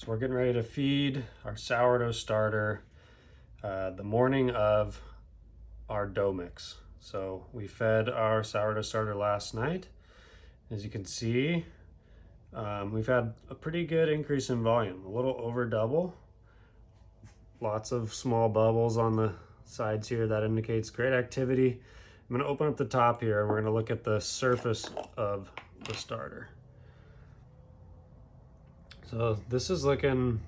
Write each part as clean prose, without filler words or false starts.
So we're getting ready to feed our sourdough starter the morning of our dough mix. So we fed our sourdough starter last night. As you can see, we've had a pretty good increase in volume, a little over double. Lots of small bubbles on the sides here. That indicates great activity. I'm gonna open up the top here and we're gonna look at the surface of the starter. So this is looking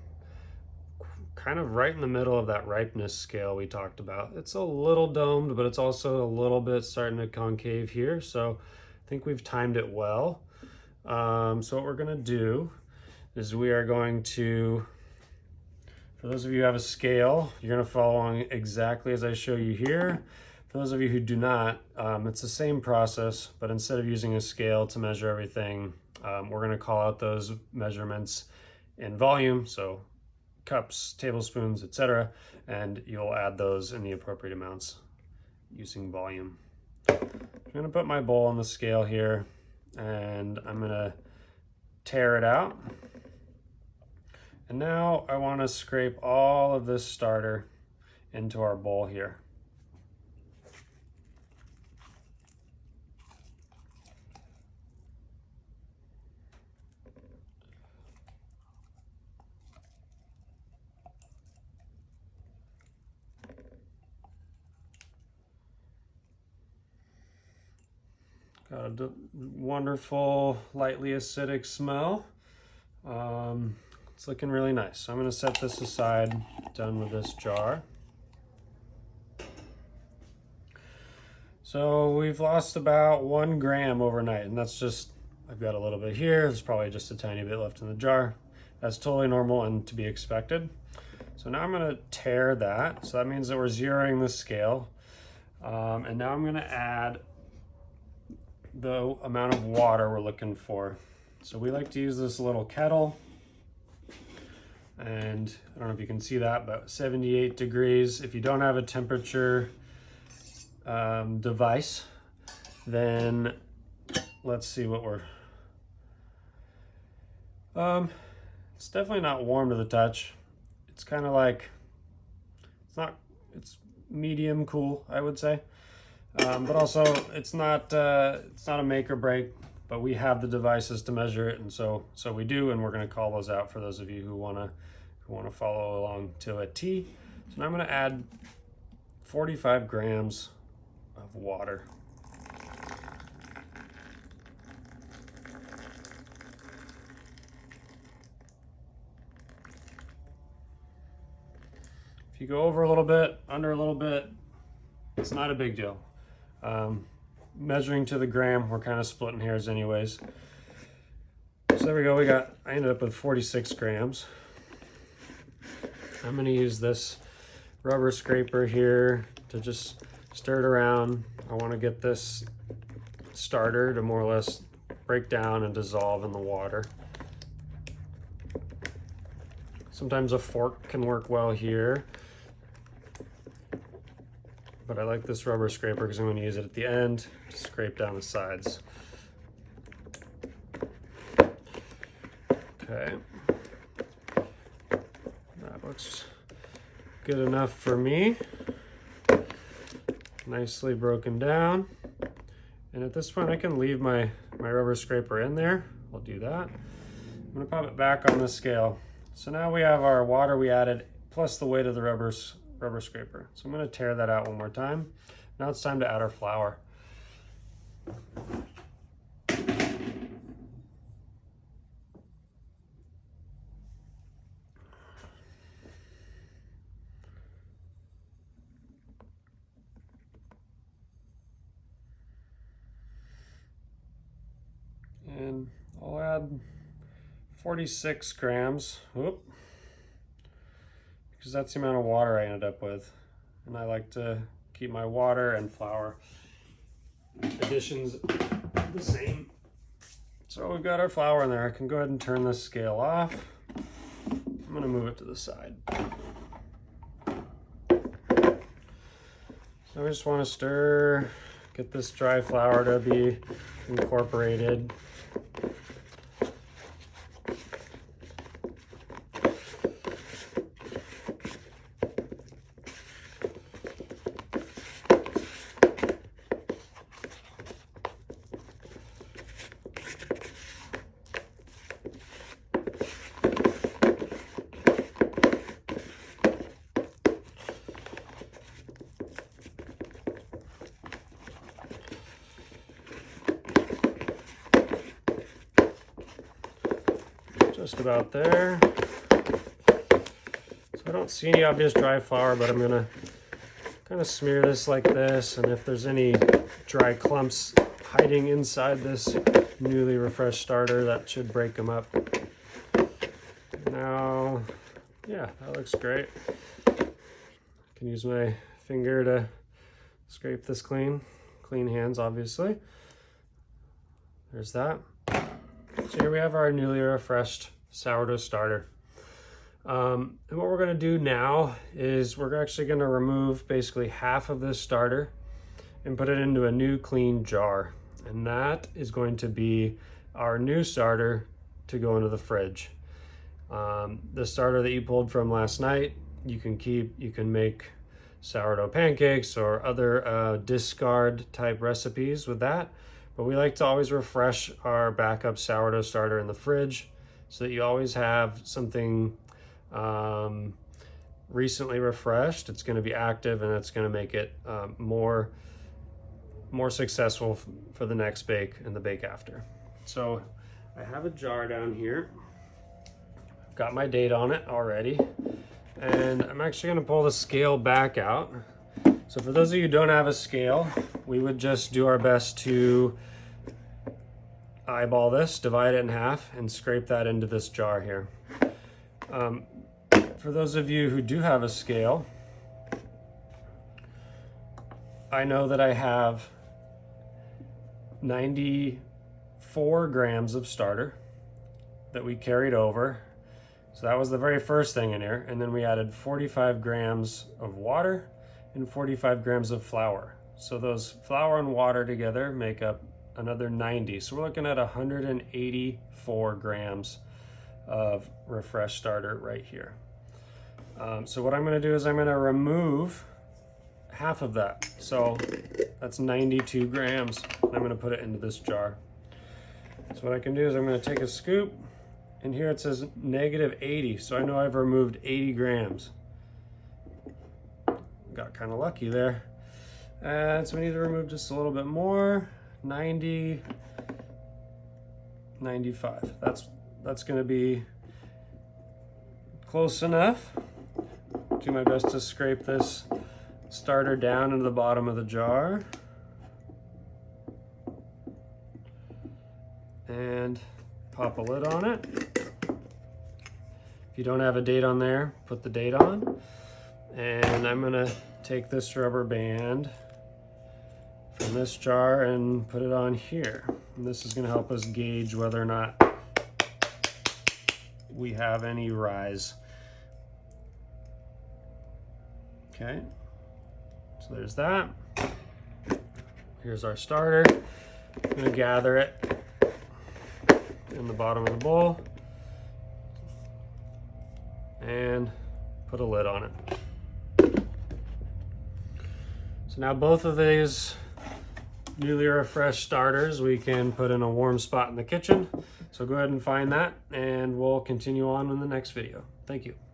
kind of right in the middle of that ripeness scale we talked about. It's a little domed, but it's also a little bit starting to concave here. So I think we've timed it well. So what we're gonna do is we are going to, for those of you who have a scale, you're gonna follow along exactly as I show you here. For those of you who do not, it's the same process, but instead of using a scale to measure everything, we're gonna call out those measurements in volume, so cups, tablespoons, etc., and you'll add those in the appropriate amounts using volume. I'm gonna put my bowl on the scale here, and I'm gonna tare it out. And now I wanna scrape all of this starter into our bowl here. Got a wonderful, lightly acidic smell. It's looking really nice. So I'm gonna set this aside, done with this jar. So we've lost about 1 gram overnight, and that's just, I've got a little bit here. There's probably just a tiny bit left in the jar. That's totally normal and to be expected. So now I'm gonna tare that. So that means that we're zeroing the scale. And now I'm gonna add the amount of water we're looking for. So we like to use this little kettle, and I don't know if you can see that, but 78 degrees. If you don't have a temperature device, then let's see what we're, it's definitely not warm to the touch. It's kind of like, it's medium cool, I would say. But also it's not a make or break, but we have the devices to measure it, and so we do, and we're going to call those out for those of you who want to follow along to a T. So now I'm going to add 45 grams of water. If you go over a little bit, under a little bit, it's not a big deal. Measuring to the gram, we're kind of splitting hairs anyways. So there we go, I ended up with 46 grams. I'm gonna use this rubber scraper here to just stir it around. I wanna get this starter to more or less break down and dissolve in the water. Sometimes a fork can work well here, but I like this rubber scraper because I'm going to use it at the end to scrape down the sides. Okay, that looks good enough for me. Nicely broken down. And at this point I can leave my rubber scraper in there. I'll do that. I'm going to pop it back on the scale. So now we have our water we added plus the weight of the rubber scraper. So I'm going to tear that out one more time. Now it's time to add our flour. And I'll add 46 grams. Whoop. Because that's the amount of water I ended up with. And I like to keep my water and flour additions the same. So we've got our flour in there. I can go ahead and turn this scale off. I'm gonna move it to the side. So we just want to stir, get this dry flour to be incorporated. about there. So I don't see any obvious dry flour, but I'm gonna kind of smear this like this, and if there's any dry clumps hiding inside this newly refreshed starter, that should break them up. Now, yeah, that looks great. I can use my finger to scrape this clean. Clean hands, obviously. There's that. So here we have our newly refreshed sourdough starter. And what we're going to do now is we're actually going to remove basically half of this starter and put it into a new clean jar. And that is going to be our new starter to go into the fridge. The starter that you pulled from last night, you can keep, you can make sourdough pancakes or other discard type recipes with that. But we like to always refresh our backup sourdough starter in the fridge so that you always have something recently refreshed. It's going to be active, and it's going to make it more successful for the next bake and the bake after. So I have a jar down here. I've got my date on it already, and I'm actually going to pull the scale back out. So for those of you who don't have a scale, we would just do our best to eyeball this, divide it in half, and scrape that into this jar here. For those of you who do have a scale, I know that I have 94 grams of starter that we carried over. So that was the very first thing in here. And then we added 45 grams of water and 45 grams of flour. So those flour and water together make up another 90. So we're looking at 184 grams of refreshed starter right here. So what I'm going to do is I'm going to remove half of that. So that's 92 grams. I'm going to put it into this jar. So what I can do is I'm going to take a scoop, and here it says -80. So I know I've removed 80 grams. Got kind of lucky there. And so we need to remove just a little bit more. 90, 95. That's going to be close enough. Do my best to scrape this starter down into the bottom of the jar. And pop a lid on it. If you don't have a date on there, put the date on. And I'm gonna take this rubber band from this jar and put it on here. And this is gonna help us gauge whether or not we have any rise. Okay, so there's that. Here's our starter. I'm gonna gather it in the bottom of the bowl and put a lid on it. So now both of these newly refreshed starters we can put in a warm spot in the kitchen. So go ahead and find that, and we'll continue on in the next video. Thank you.